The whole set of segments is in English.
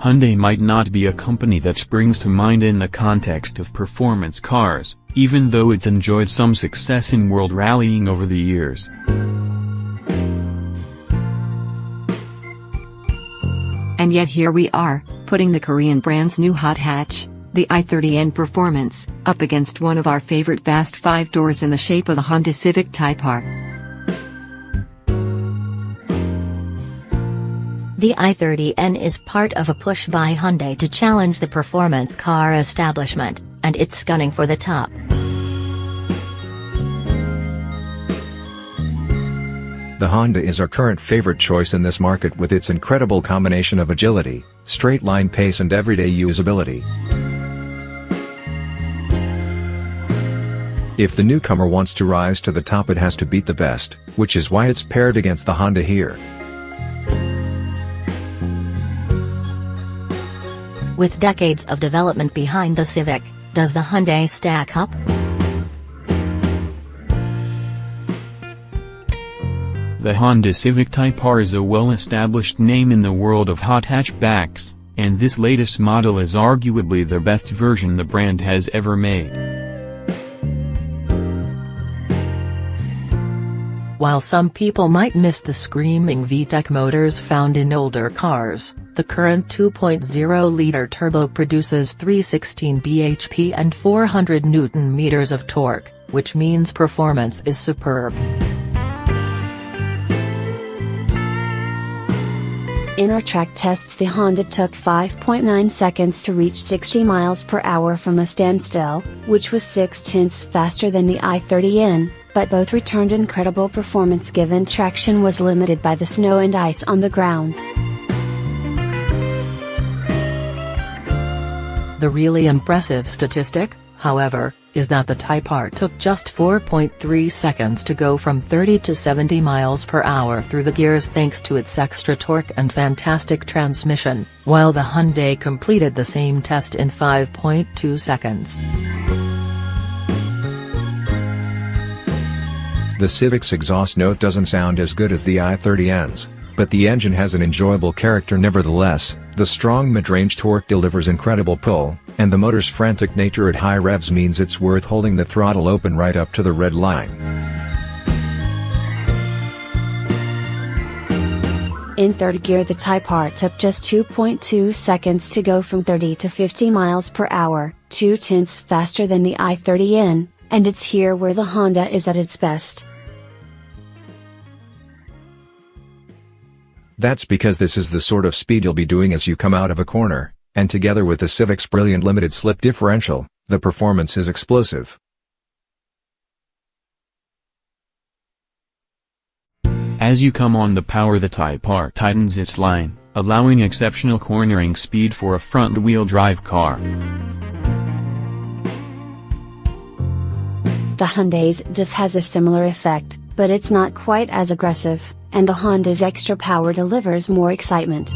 Hyundai might not be a company that springs to mind in the context of performance cars, even though it's enjoyed some success in world rallying over the years. And yet here we are, putting the Korean brand's new hot hatch, the i30N Performance, up against one of our favorite fast 5-doors in the shape of the Honda Civic Type R. The i30N is part of a push by Hyundai to challenge the performance car establishment, and it's gunning for the top. The Honda is our current favorite choice in this market with its incredible combination of agility, straight-line pace and everyday usability. If the newcomer wants to rise to the top, it has to beat the best, which is why it's paired against the Honda here. With decades of development behind the Civic, does the Hyundai stack up? The Honda Civic Type R is a well-established name in the world of hot hatchbacks, and this latest model is arguably the best version the brand has ever made. While some people might miss the screaming VTEC motors found in older cars, the current 2.0-liter turbo produces 316 bhp and 400 Nm of torque, which means performance is superb. In our track tests, the Honda took 5.9 seconds to reach 60 miles per hour from a standstill, which was 0.6 faster than the i30N, but both returned incredible performance given traction was limited by the snow and ice on the ground. The really impressive statistic, however, is that the Type R took just 4.3 seconds to go from 30 to 70 miles per hour through the gears thanks to its extra torque and fantastic transmission, while the Hyundai completed the same test in 5.2 seconds. The Civic's exhaust note doesn't sound as good as the i30N's, but the engine has an enjoyable character nevertheless. The strong mid-range torque delivers incredible pull, and the motor's frantic nature at high revs means it's worth holding the throttle open right up to the red line. In third gear, the Type R took just 2.2 seconds to go from 30 to 50 miles per hour, 0.2 faster than the i30N, and it's here where the Honda is at its best. That's because this is the sort of speed you'll be doing as you come out of a corner, and together with the Civic's brilliant limited slip differential, the performance is explosive. As you come on the power, the Type R tightens its line, allowing exceptional cornering speed for a front-wheel drive car. The Hyundai's diff has a similar effect, but it's not quite as aggressive, and the Honda's extra power delivers more excitement.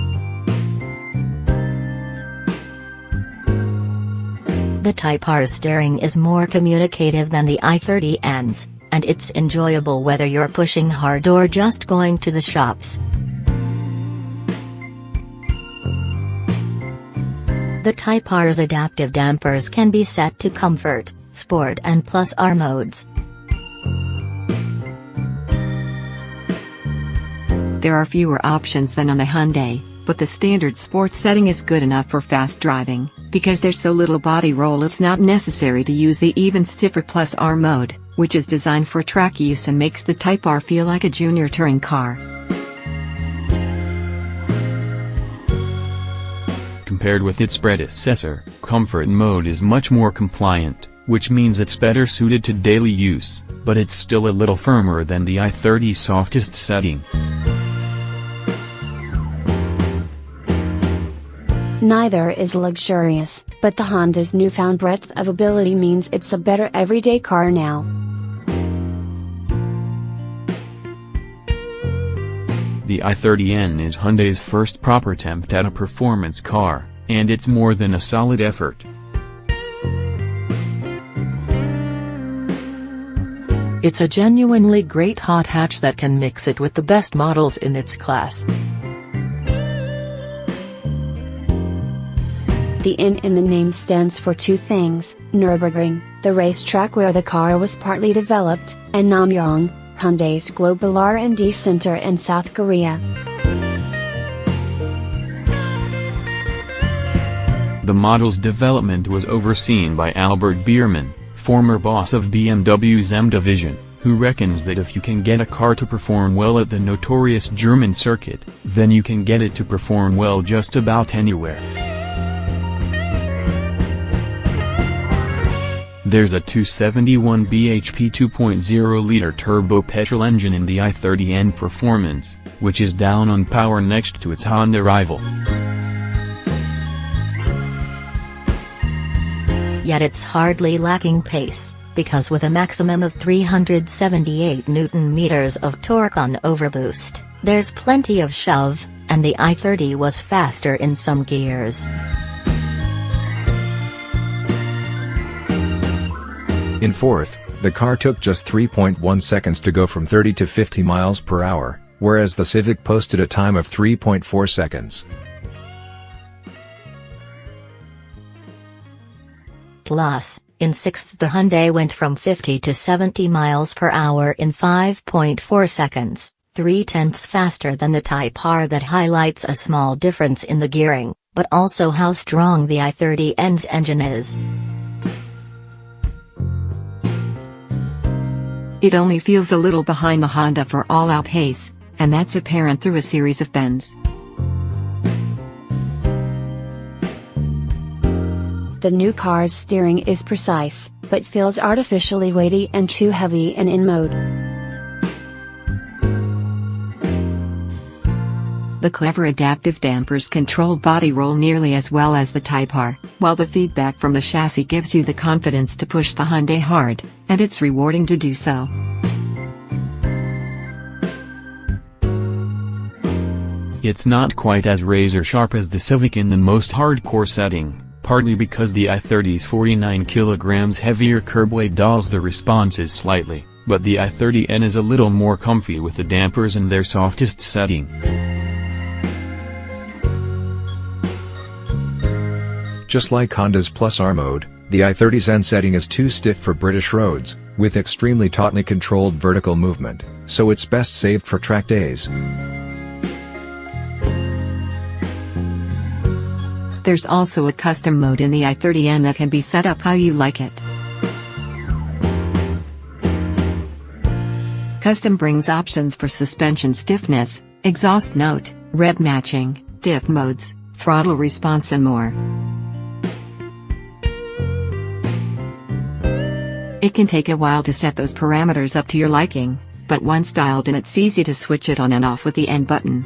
The Type R's steering is more communicative than the i30N's, and it's enjoyable whether you're pushing hard or just going to the shops. The Type R's adaptive dampers can be set to Comfort, Sport and Plus R modes. There are fewer options than on the Hyundai, but the standard sport setting is good enough for fast driving. Because there's so little body roll, it's not necessary to use the even stiffer Plus R mode, which is designed for track use and makes the Type R feel like a junior touring car. Compared with its predecessor, Comfort mode is much more compliant, which means it's better suited to daily use, but it's still a little firmer than the i30's softest setting. Neither is luxurious, but the Honda's newfound breadth of ability means it's a better everyday car now. The i30N is Hyundai's first proper attempt at a performance car, and it's more than a solid effort. It's a genuinely great hot hatch that can mix it with the best models in its class. The N in the name stands for two things: Nürburgring, the racetrack where the car was partly developed, and Namyang, Hyundai's global R&D center in South Korea. The model's development was overseen by Albert Biermann, former boss of BMW's M division, who reckons that if you can get a car to perform well at the notorious German circuit, then you can get it to perform well just about anywhere. There's a 271 bhp 2.0-liter turbo petrol engine in the i30N Performance, which is down on power next to its Honda rival. Yet it's hardly lacking pace, because with a maximum of 378 Nm of torque on overboost, there's plenty of shove, and the i30 was faster in some gears. In fourth, the car took just 3.1 seconds to go from 30 to 50 miles per hour, whereas the Civic posted a time of 3.4 seconds. Plus, in sixth the Hyundai went from 50 to 70 miles per hour in 5.4 seconds, 0.3 faster than the Type R. That highlights a small difference in the gearing, but also how strong the i30N's engine is. It only feels a little behind the Honda for all-out pace, and that's apparent through a series of bends. The new car's steering is precise, but feels artificially weighty and too heavy and in mode. The clever adaptive dampers control body roll nearly as well as the Type R, while the feedback from the chassis gives you the confidence to push the Hyundai hard, and it's rewarding to do so. It's not quite as razor-sharp as the Civic in the most hardcore setting, partly because the i30's 49 kg heavier curb weight dulls the responses slightly, but the i30N is a little more comfy with the dampers in their softest setting. Just like Honda's Plus R mode, the i30's N setting is too stiff for British roads, with extremely tautly controlled vertical movement, so it's best saved for track days. There's also a custom mode in the i30N that can be set up how you like it. Custom brings options for suspension stiffness, exhaust note, rev matching, diff modes, throttle response and more. It can take a while to set those parameters up to your liking, but once dialed in it's easy to switch it on and off with the N button.